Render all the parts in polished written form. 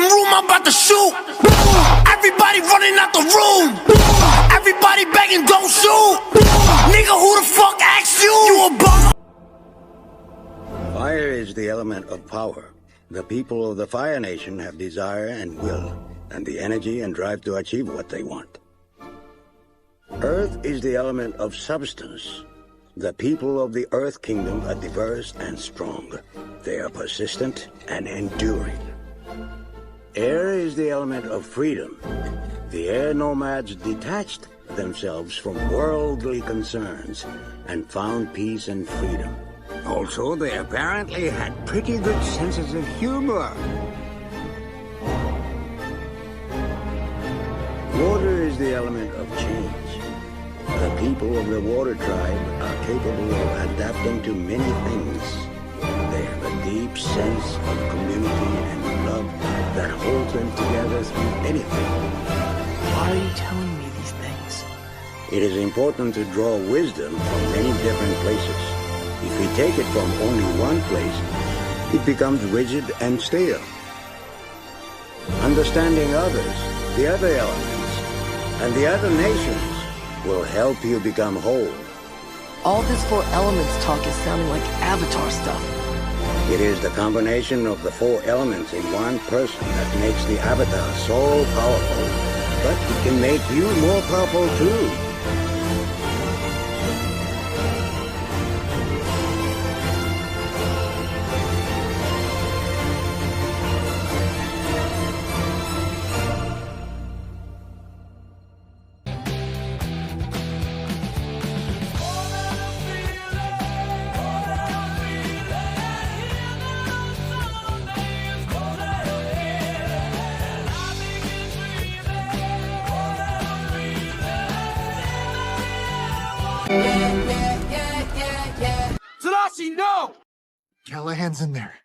fucking room, I'm about to shoot. Everybody running out the room. Everybody begging, don't shoot. Nigga, who the fuck asked you? You a bum. Fire is the element of power. The people of the Fire Nation have desire and will, and the energy and drive to achieve what they want. Earth is the element of substance. The people of the Earth Kingdom are diverse and strong. They are persistent and enduring. Air is the element of freedom. The air nomads detached themselves from worldly concerns and found peace and freedom. Also, they apparently had pretty good senses of humor. Water is the element of change. The people of the water tribe are capable of adapting to many things. They have a deep sense of community and love that holds them together through anything. Why are you telling me these things? It is important to draw wisdom from many different places. If we take it from only one place, it becomes rigid and stale. Understanding others, the other elements, and the other nations will help you become whole. All this four elements talk is sounding like Avatar stuff. It is the combination of the four elements in one person that makes the Avatar so powerful, but it can make you more powerful too. Tadashi, no! Callahan's in there.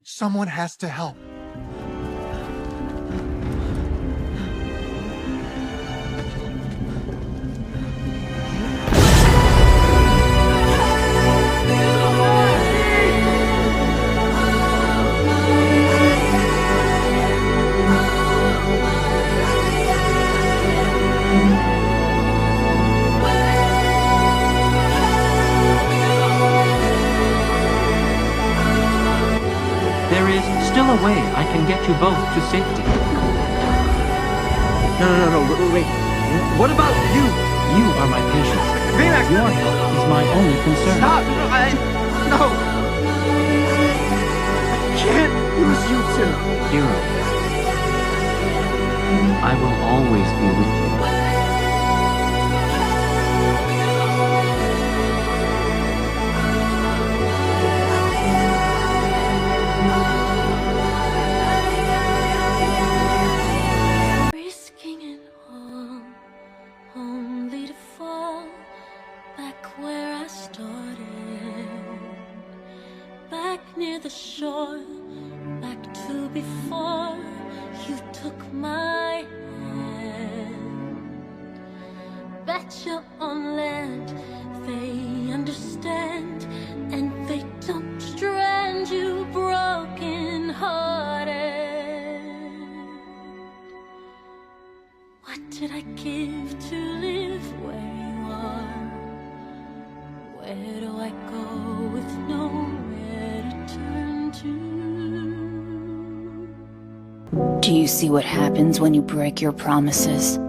Someone has to help. There is still a way I can get you both to safety. No, wait. What about you? You are my patience. Relax. Your health is my only concern. Stop! No! I can't lose you two. Hero, I will always be with you. Risking it all, only to fall back where I started. Back near the shore, back to before you took my hand. Betcha on land, they understand, and they don't strand you broken hearted. What did I give to live where you are? Where do I go with nowhere to turn to? Do you see what happens when you break your promises?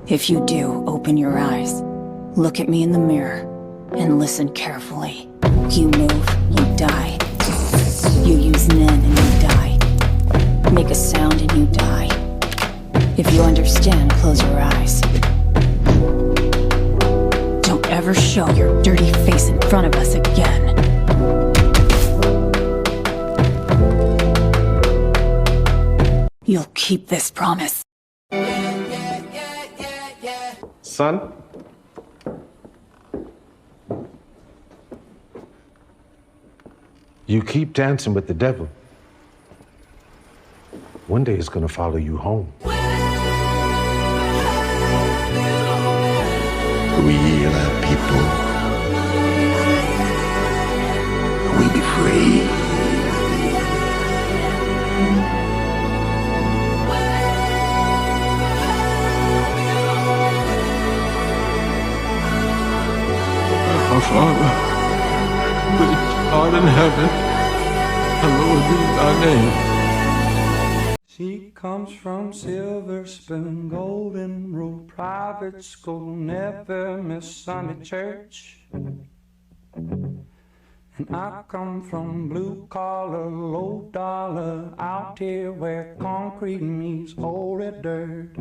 If you do, open your eyes. Look at me in the mirror and listen carefully. You move, you die. You use Nen and you die. Make a sound and you die. If you understand, close your eyes. Don't ever show your dirty face in front of us again. You'll keep this promise. Son? You keep dancing with the devil. One day it's gonna follow you home. We are people. We be free. Our Father, which art in heaven, hallowed be thy name. She comes from Silver Spoon, Golden Rule, private school, never miss Sunday church. And I come from blue collar, low dollar, out here where concrete meets old red dirt.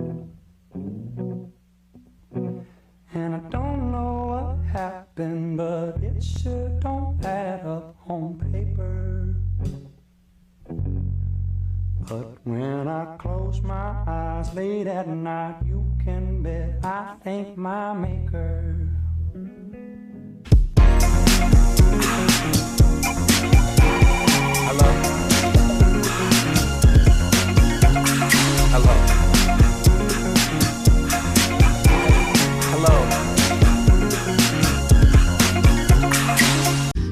And I don't know what happened, but it sure don't add up on paper. But when I close my eyes late at night, you can bet I thank my maker. Hello? Hello? Hello?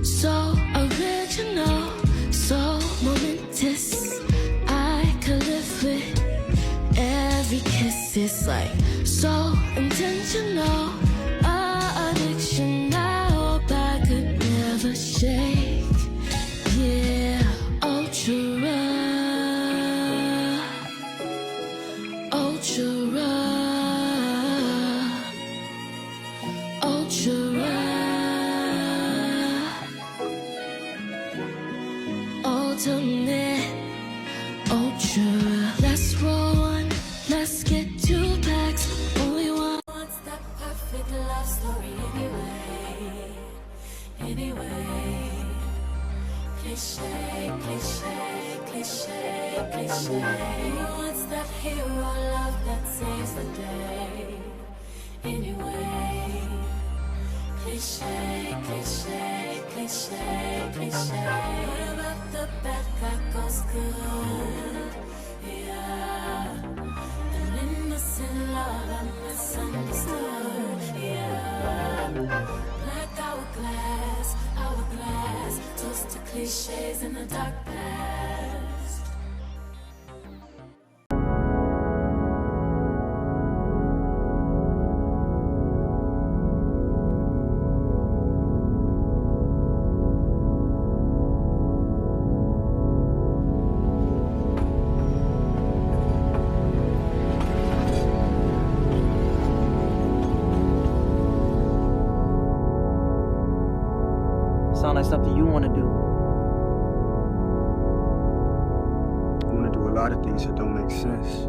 So original, so momentous. I could live with every kiss. It's like so intentional. Addiction I hope I could never shake. Yeah, ultra raw, ultra raw, ultra raw, ultimate, ultra. Let's roll one, let's get 2 packs. Only one. What's that perfect love story anyway? Anyway. Cliche, cliche, cliche, cliche. What's that hero love that saves the day? Anyway, cliche, cliche, cliche, cliche. What about the bad guy goes good? Yeah, an innocent love I'm misunderstood. Yeah, black hourglass, hourglass, toast to cliches in the dark past. Sound like something you want to do. I want to do a lot of things that don't make sense.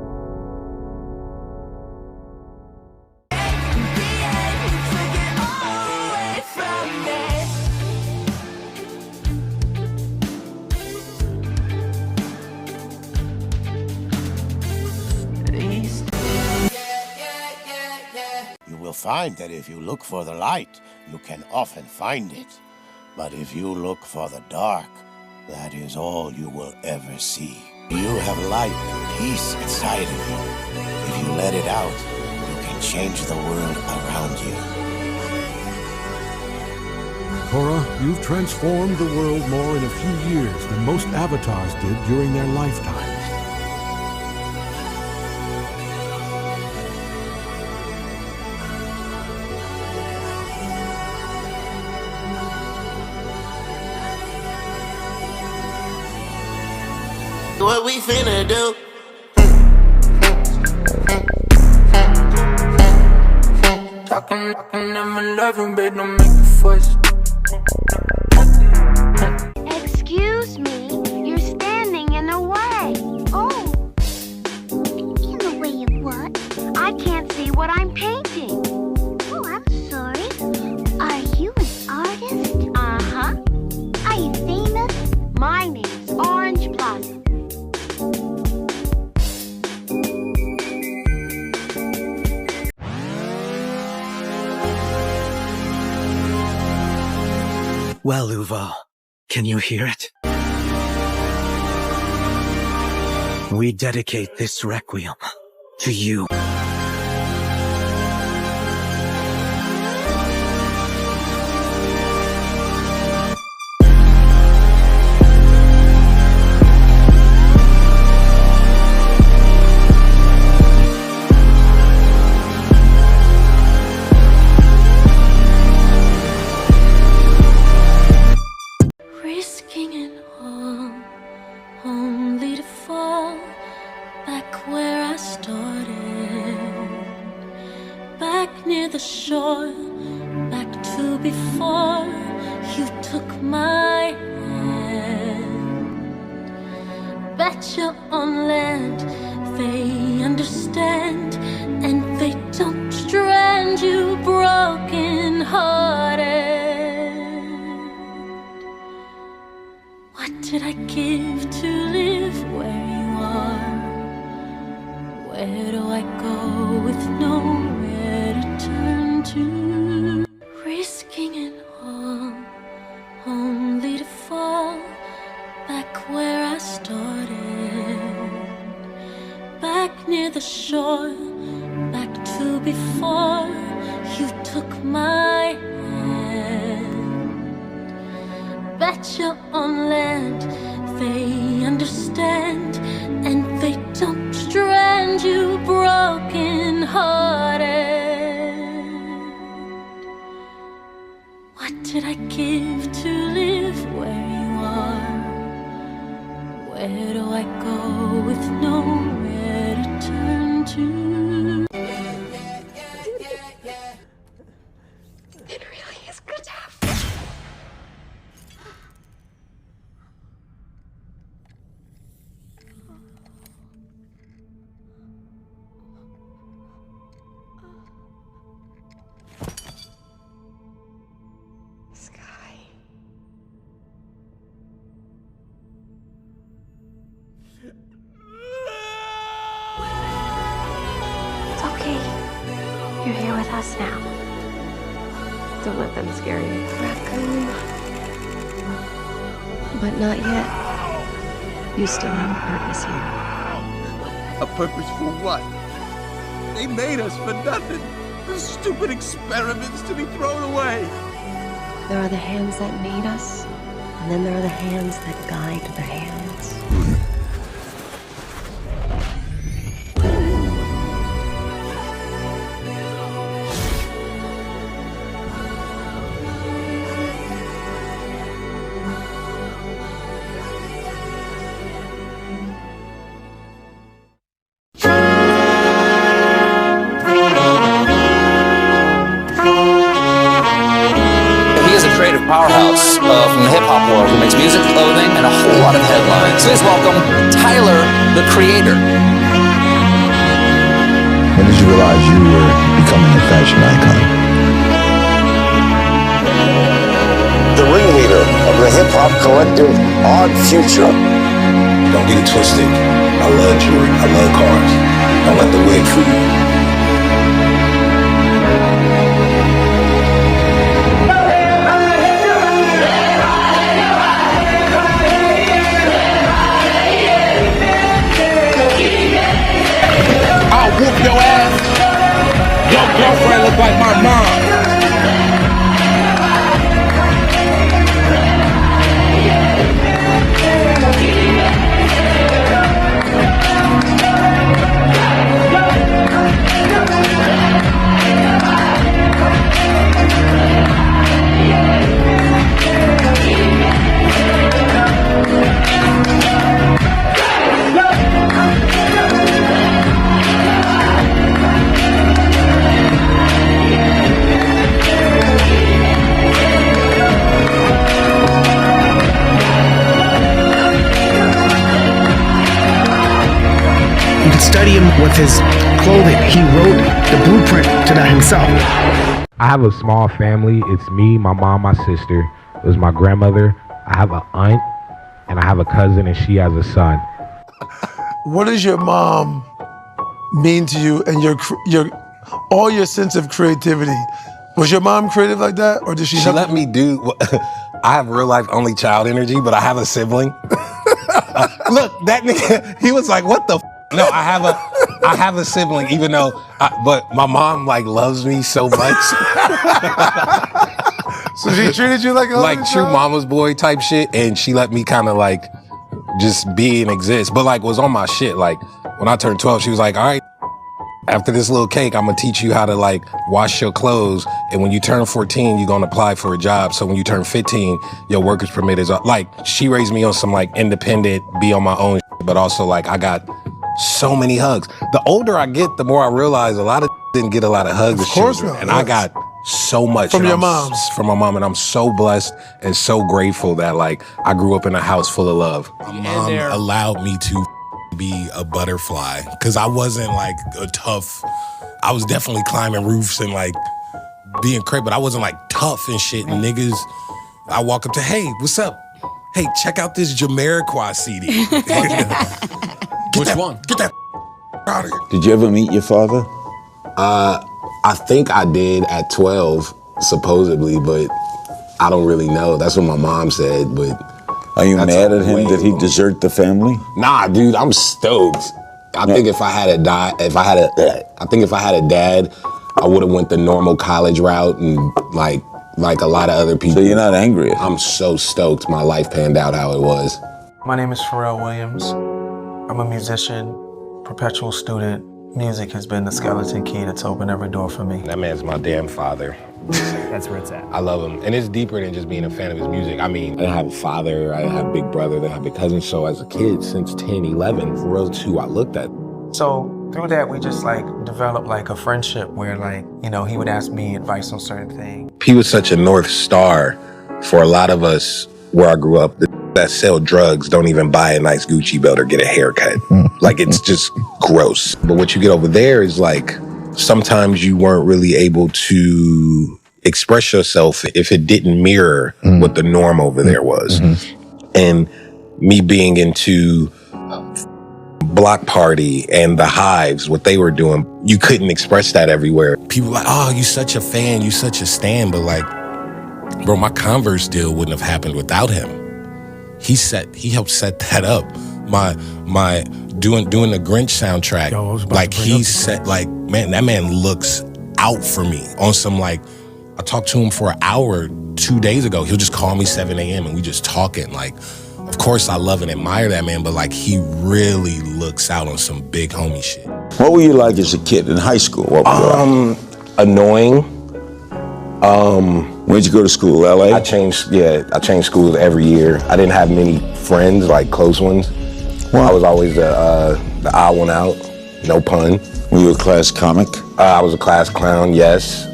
You will find that if you look for the light, you can often find it. But if you look for the dark, that is all you will ever see. You have light and peace inside of you. If you let it out, you can change the world around you. Korra, you've transformed the world more in a few years than most avatars did during their lifetimes. What we finna do? Talking in my loving bed, don't make a fuss. Excuse me, you're standing in the way. Oh, in the way of what? I can't see what I'm painting. Oh, I'm sorry. Are you an artist? Uh-huh. Are you famous? My name's Orange Blossom. Well, Uvo, can you hear it? We dedicate this requiem to you. to before you took my hand. Betcha on land they understand, and they don't strand you broken hearted. What did I give to live where you are? Where do I go with nowhere to turn to? Risking it all, only to fall back where I started. Back near the shore, back to before you took my hand. Betcha on land they understand, and they don't strand you broken hearted. What did I give to live where you are? Where do I go with nowhere to turn to? It really is good to have Sky. It's okay. You're here with us now. Don't let them scare you. Raccoon. But not yet. You still have a purpose here. A purpose for what? They made us for nothing. Stupid experiments to be thrown away. There are the hands that made us, and then there are the hands that guide the hands. Creative powerhouse from the hip-hop world who makes music, clothing, and a whole lot of headlines. Please welcome Tyler, the Creator. When did you realize you were becoming a fashion icon? The ringleader of the hip-hop collective, Odd Future. Don't get it twisted. I love jewelry. I love cars. Don't let the wig fool you. I'll whoop your ass. Your girlfriend look like my mom. Study him with his clothing. He wrote the blueprint to that himself. I have a small family. It's me, my mom, my sister. It was my grandmother. I have an aunt, and I have a cousin, and she has a son. What does your mom mean to you and all your sense of creativity? Was your mom creative like that, or did she? She let me do. I have real life only child energy, but I have a sibling. Look, that nigga, he was like, "What the?" No, I have a sibling, even though, but my mom like loves me so much. So she treated you like true mama's boy type shit, and she let me kind of like just be and exist. But like was on my shit. Like when I turned 12, she was like, "All right, after this little cake, I'm gonna teach you how to like wash your clothes. And when you turn 14, you're gonna apply for a job. So when you turn 15, your worker's permit is up." Like she raised me on some like independent, be on my own, but also like I got so many hugs. The older I get, the more I realize a lot of didn't get a lot of hugs as children. And I got so much From and your I'm mom. From my mom, and I'm so blessed and so grateful that like I grew up in a house full of love. My mom allowed me to be a butterfly because I wasn't like a tough. I was definitely climbing roofs and like being crazy, but I wasn't like tough and shit. And niggas, I walk up to, hey, what's up? Hey, check out this Jamiroquai CD. Which one? Get that out of here. Did you ever meet your father? I think I did at 12, supposedly, but I don't really know. That's what my mom said, but... Are you mad at him that he desert the family? Nah, dude, I'm stoked. I think if I had a dad, I would have went the normal college route and like a lot of other people. So you're not angry? I'm so stoked my life panned out how it was. My name is Pharrell Williams. I'm a musician, perpetual student. Music has been the skeleton key that's opened every door for me. That man's my damn father. That's where it's at. I love him. And it's deeper than just being a fan of his music. I mean, I didn't have a father, I didn't have a big brother, I didn't have a cousin. So as a kid, since 10, 11, Pharrell's who I looked at. So through that, we just like developed like a friendship where like, you know, he would ask me advice on certain things. He was such a North Star for a lot of us where I grew up. That sell drugs don't even buy a nice Gucci belt or get a haircut. Like, it's just gross. But what you get over there is like, sometimes you weren't really able to express yourself if it didn't mirror what the norm over there was. And me being into Block Party and the Hives, what they were doing, you couldn't express that everywhere. People like, oh, you such a fan, you such a stan, but like, bro, my Converse deal wouldn't have happened without him. He helped set that up. My doing the Grinch soundtrack. Like he set, like, man, that man looks out for me on some, like, I talked to him for an hour 2 days ago. He'll just call me 7 a.m. and we just talking. Like, of course I love and admire that man, but like he really looks out on some big homie shit. What were you like as a kid in high school? What were you like? Annoying. Where'd you go to school, LA? I changed schools every year. I didn't have many friends, like close ones. I was always the odd one out, no pun. Were you a class comic? I was a class clown, yes.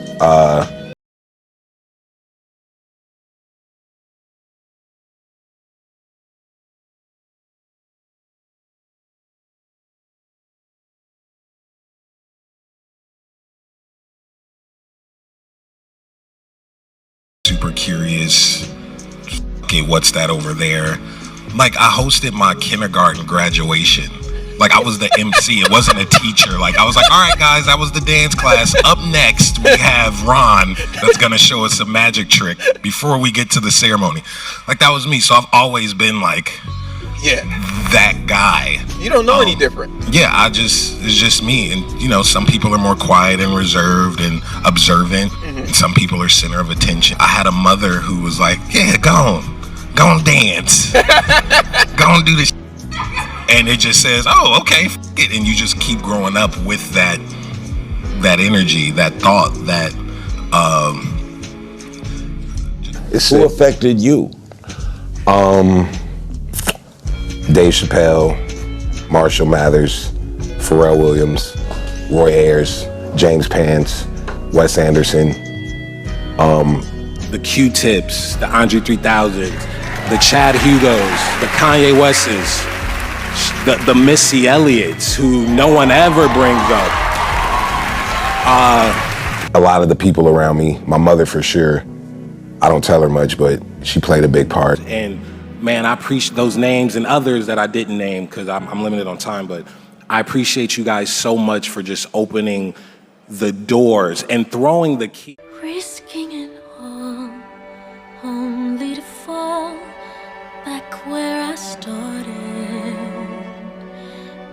Super curious. Okay, what's that over there? Like, I hosted my kindergarten graduation. Like, I was the MC. It wasn't a teacher. Like, I was like, all right, guys, that was the dance class. Up next, we have Ron that's going to show us a magic trick before we get to the ceremony. Like, that was me. So I've always been like, that guy. You don't know any different. Yeah, it's just me. And, you know, some people are more quiet and reserved and observant. And some people are center of attention. I had a mother who was like, yeah, go on dance. Go on do this. And it just says, oh, okay, f it. And you just keep growing up with that energy, that thought, that Who affected you? Dave Chappelle, Marshall Mathers, Pharrell Williams, Roy Ayers, James Pants, Wes Anderson. The Q-Tips, the Andre 3000, the Chad Hugos, the Kanye Wests, the Missy Elliott's, who no one ever brings up. A lot of the people around me, my mother for sure, I don't tell her much, but she played a big part. And man, I appreciate those names and others that I didn't name because I'm limited on time, but I appreciate you guys so much for just opening the doors and throwing the key. Risking it all, only to fall back where I started.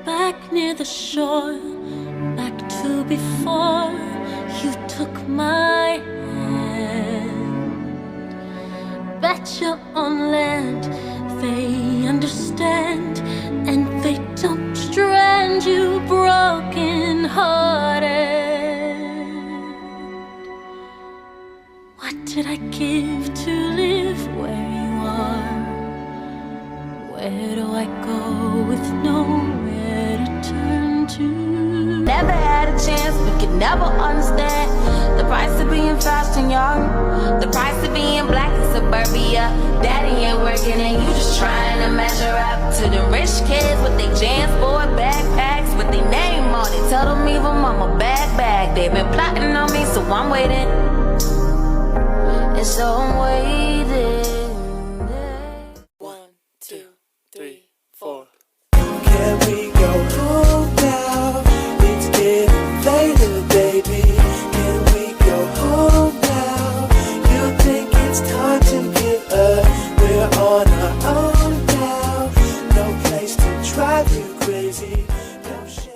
Back near the shore, back to before you took my hand. Betcha on land, they understand, and they don't strand you broken hearted. What did I give to live where you are? Where do I go with nowhere to turn to? Never had a chance, we could never understand the price of being fast and young, the price of being black in suburbia. Daddy ain't working and you just trying to measure up to the rich kids with their JanSport backpacks with their name on it. Tell them leave them on my bag. They've been plotting on me, so I'm waiting. And so I'm waiting. 1, 2, 3, 4. Can we go home now? It's getting later, baby. Can we go home now? You think it's time to give up? We're on our own now. No place to drive you crazy. No shit.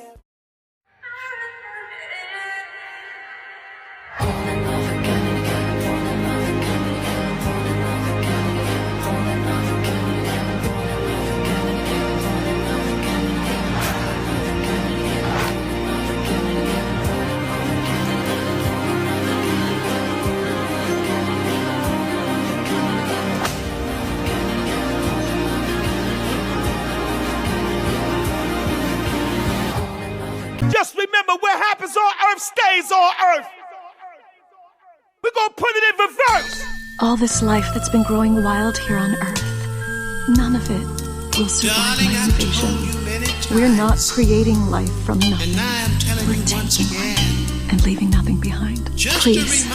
Just remember, what happens on Earth stays on Earth. We're gonna put it in reverse. All this life that's been growing wild here on Earth, none of it will survive my invasion. We're not creating life from nothing. We're taking life and leaving nothing behind. Please,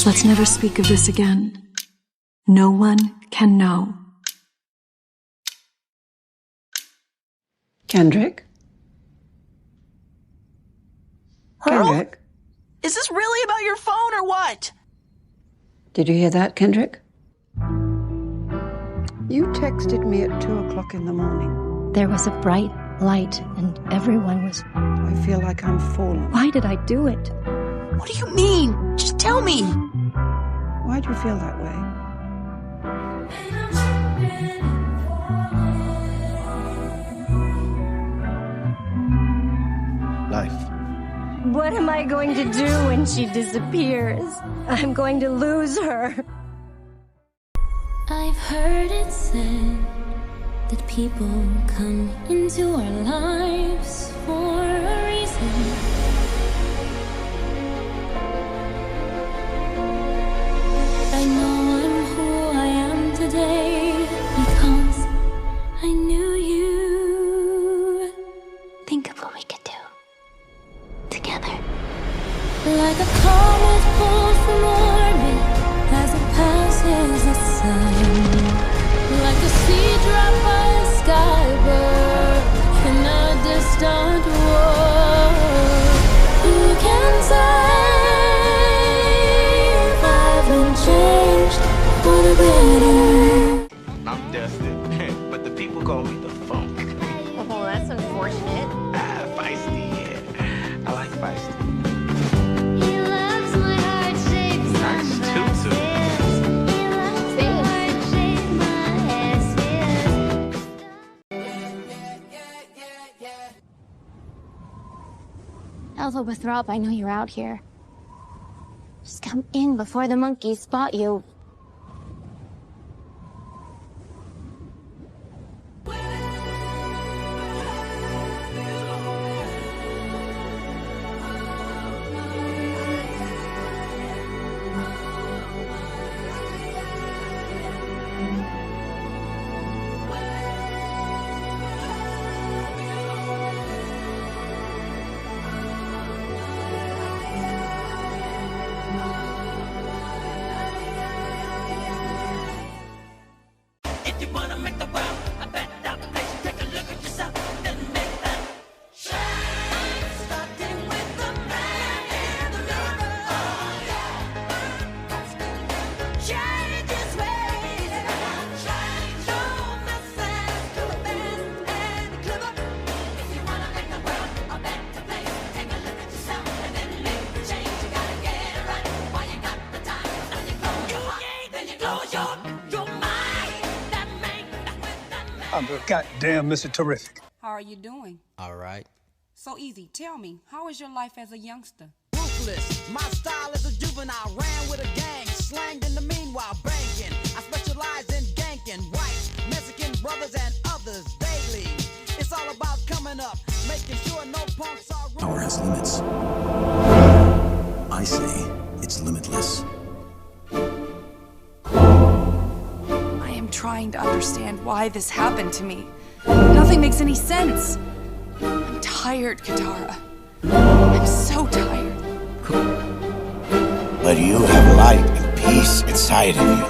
let's never speak of this again. No one can know. Kendrick? Kendrick? Is this really about your phone or what? Did you hear that, Kendrick? You texted me at 2 o'clock in the morning. There was a bright light and everyone was... I feel like I'm falling. Why did I do it? What do you mean? Just tell me. Why do you feel that way? Life. What am I going to do when she disappears? I'm going to lose her. I've heard it said that people come into our lives for a reason. I know I'm who I am today because I knew you. Think of what we could do together. Like a comet pulled from orbit as it passes the sun. Like a seed dropped by a skybird in a distant world. Who can say if I haven't changed for the better? I'm Dustin, but the people call me the Funk. Oh, that's unfortunate. Feisty, yeah. I like feisty. He loves my heart-shaped Nice tutu. Alpha Withrop, I know you're out here. Just come in before the monkeys spot you. I'm the goddamn Mr. Terrific. How are you doing? All right. So easy. Tell me, how is your life as a youngster? Ruthless. My style is a juvenile. Ran with a gang. Slanged in the meanwhile. Banking. I specialize in ganking. White, Mexican brothers and others daily. It's all about coming up. Making sure no punks are... Power has limits. I say it's is limitless. I am trying to understand why this happened to me. Nothing makes any sense. I'm tired, Katara. I'm so tired. But you have light and peace inside of you.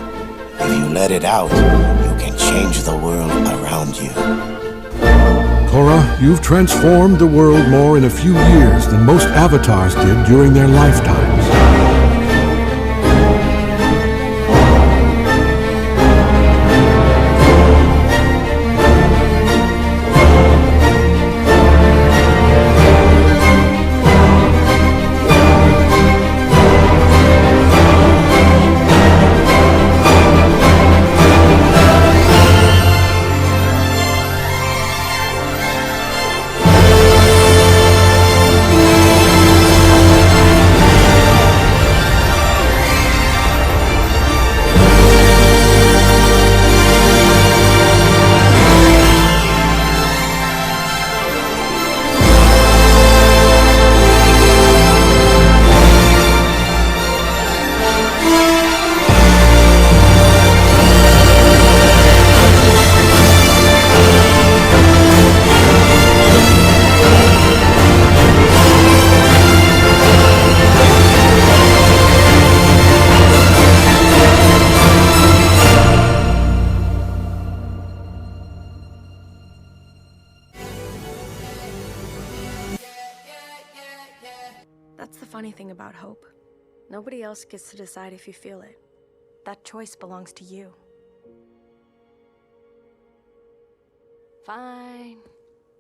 If you let it out, you can change the world around you. Korra, you've transformed the world more in a few years than most avatars did during their lifetimes. That's the funny thing about hope. Nobody else gets to decide if you feel it. That choice belongs to you. Fine.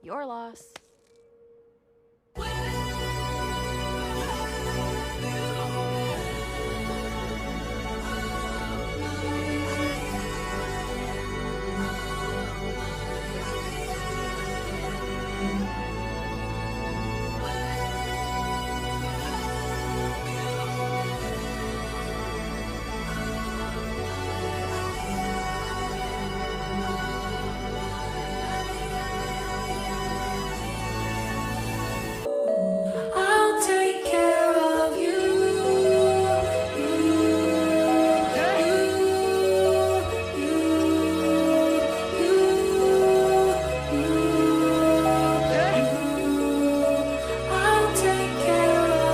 Your loss. I'll take care of you. I'll take care of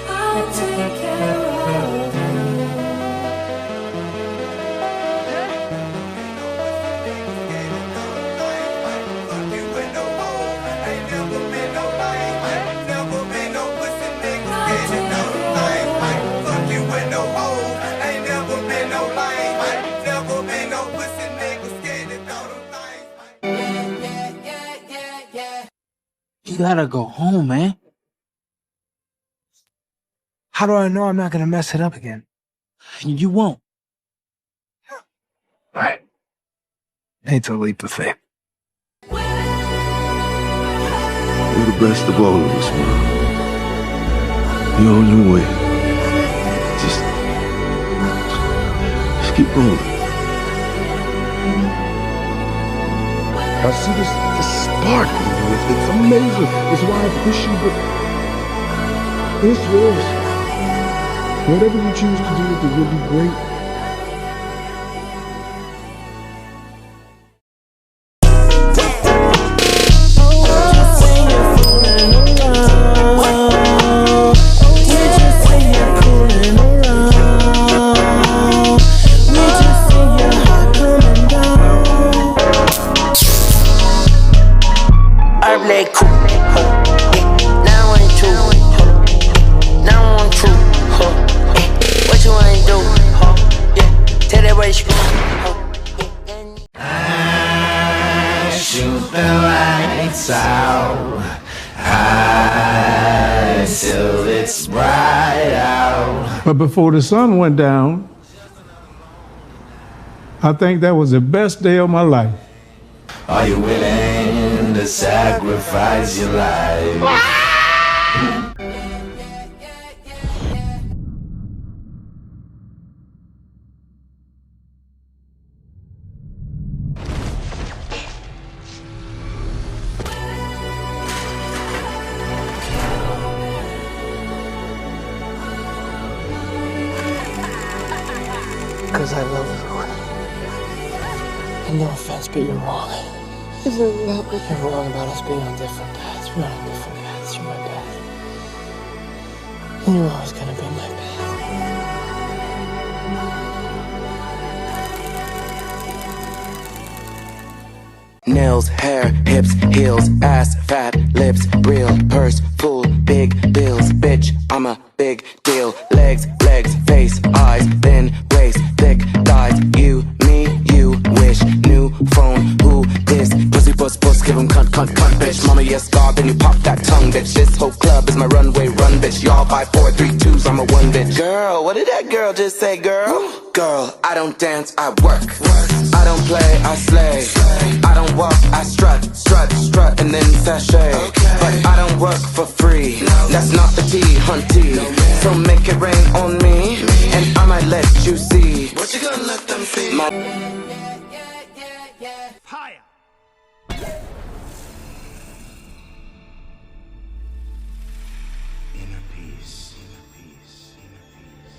I'll take care of You gotta go home, man. How do I know I'm not gonna mess it up again? You won't. Right. It's a leap of faith. You're the best of all of us, man. You're on your way. Just keep going. I see this spark in you. It's amazing. It's why I push you, but it's yours. Whatever you choose to do with it will be great. Shoot the lights out high till it's bright out. But before the sun went down, I think that was the best day of my life. Are you willing to sacrifice your life? because I love you. And no offense, but you're wrong. You're wrong about us being on different paths. We're on different paths. You're my path. And you're always gonna be my path. Nails, hair, hips, heels, ass, fat, lips, real, purse, full, big bills, bitch, I'm a big deal. Legs, face, eyes, thin waist, thick thighs. You, me, you wish. New phone, who this? Pussy, puss, give him cunt, bitch. Mama, yes, God, then you pop that tongue, bitch. This whole club is my runway, run, bitch. Y'all buy 4, 3, 2s, I'm a one, bitch. Girl, what did that girl just say, girl? Girl, I don't dance, I work. I don't play, I slay. I don't walk, I strut, and then sashay. But I don't work for free. That's not the T, hunty. So make it rain on me, and I might let you see. What you gonna let them see? Higher. Inner peace, inner peace, inner peace.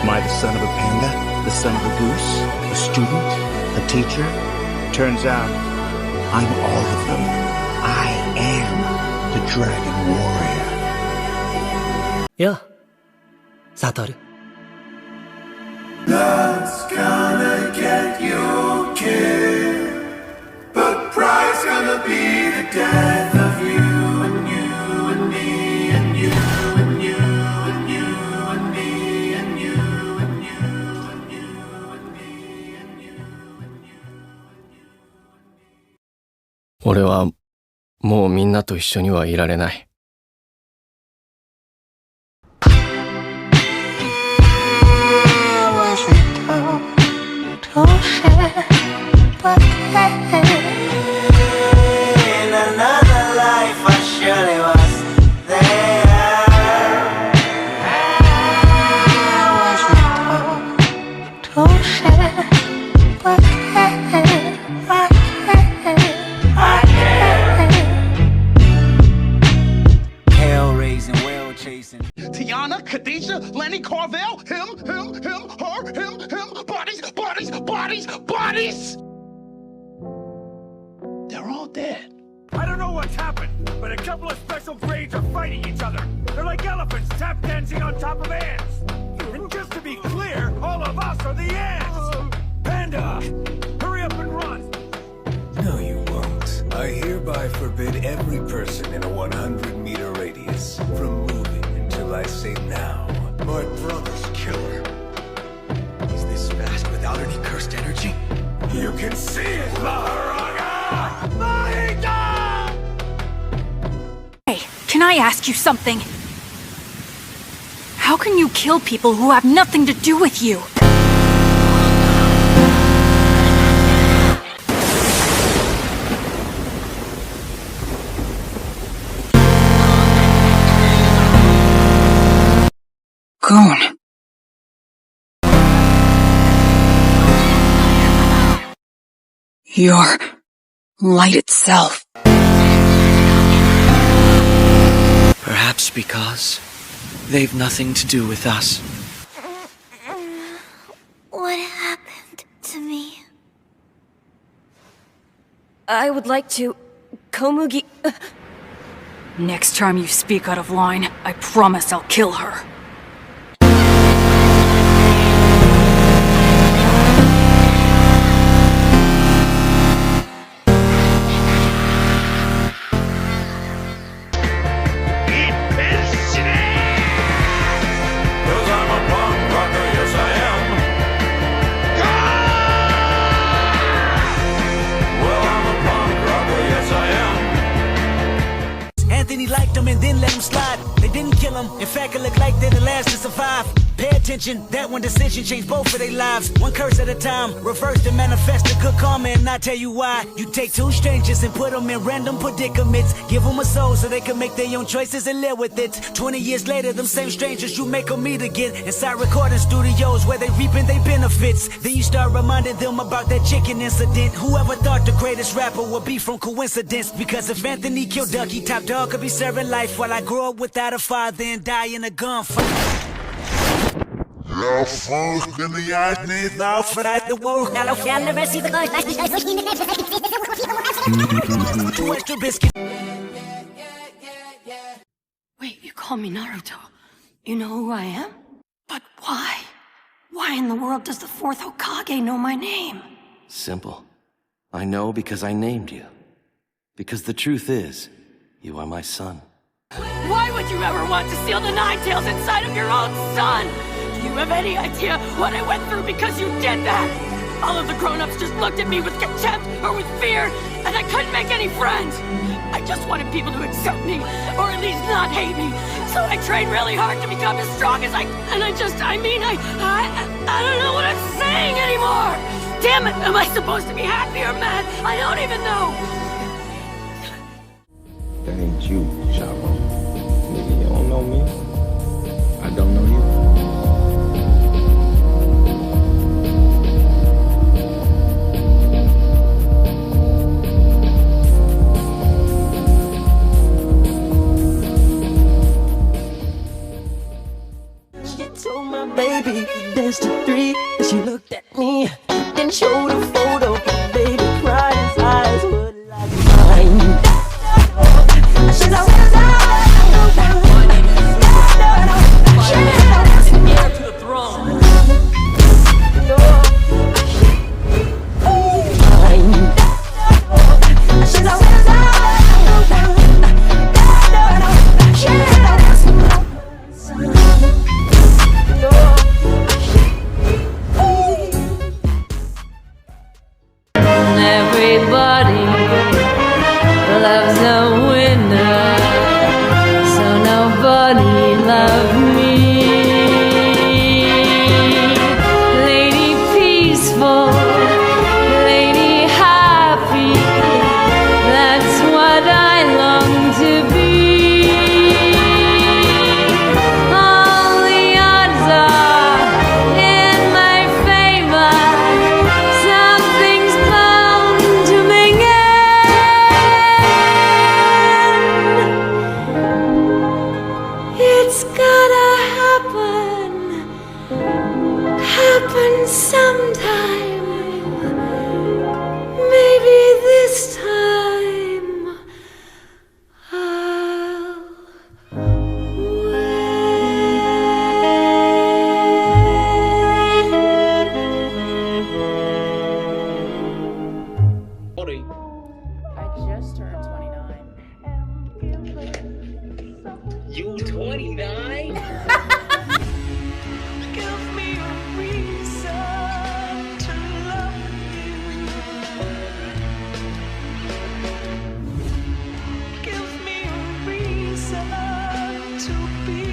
Am I the son of a panda? The son of a goose? A student? A teacher? Turns out, I'm all of them. I am the Dragon Warrior. Yeah, Satoru. Love's gonna get you killed, but pride's gonna be the death of you and you and me and you and you and you and me and you and you and you and me and you and you. 俺はもうみんなと一緒にはいられない。In another life, I surely was there. Hell raising, whale chasing. Tiana, Khadijah, Lenny Carvel, him, her, him, bodies! They're all dead. I don't know what's happened, but a couple of special grades are fighting each other. They're like elephants tap dancing on top of ants. And just to be clear, all of us are the ants. Panda, hurry up and run. No, you won't. I hereby forbid every person in a 100-meter radius from moving until I say now. My brother's killer. He's this fast without any cursed energy? You can see it, Maharaga! Mahika! Hey, can I ask you something? How can you kill people who have nothing to do with you? Goon. You're light itself. Perhaps because they've nothing to do with us. What happened to me? I would like to... Komugi... Next time you speak out of line, I promise I'll kill her. Anthony liked him and then let him slide. They didn't kill him. In fact, it looked like they're the last to survive. Pay attention. attention. That one decision changed both of their lives. One curse at a time, reverse to manifest a good karma. And I tell you why. You take two strangers and put them in random predicaments. Give them a soul so they can make their own choices and live with it. 20 years later, them same strangers you make them meet again inside recording studios where they reaping their benefits. Then you start reminding them about that chicken incident. Whoever thought the greatest rapper would be from coincidence? Because if Anthony killed Ducky, Top Dog could be serving life while I grow up without a father and die in a gunfight. Jag fullständigt nytt now for that the world. Now can never see the two extra biscuits. Wait, you call me Naruto. You know who I am? But why? Why in the world does the fourth Hokage know my name? Simple. I know because I named you. Because the truth is, you are my son. Why would you ever want to steal the Nine Tails inside of your own son? Do you have any idea what I went through because you did that? All of the grown-ups just looked at me with contempt or with fear, and I couldn't make any friends. I just wanted people to accept me, or at least not hate me. So I trained really hard to become as strong as I don't know what I'm saying anymore. Damn it, am I supposed to be happy or mad? I don't even know. That ain't you, Chavo. Nigga, you don't know me. I don't know you. She told my baby dance to 3, and she looked at me and showed a photo. Baby cried, his eyes were like mine. She's a heir to the throne. She's a Everybody loves a winner, so nobody loved me. Lady peaceful, lady happy, that's what I long to be. All the odds are in my favor, something's bound to begin. It's gotta happen sometime. Maybe this time I'll Sorry. I just turned 29. You 29? give me a reason to love you. Give me a reason to be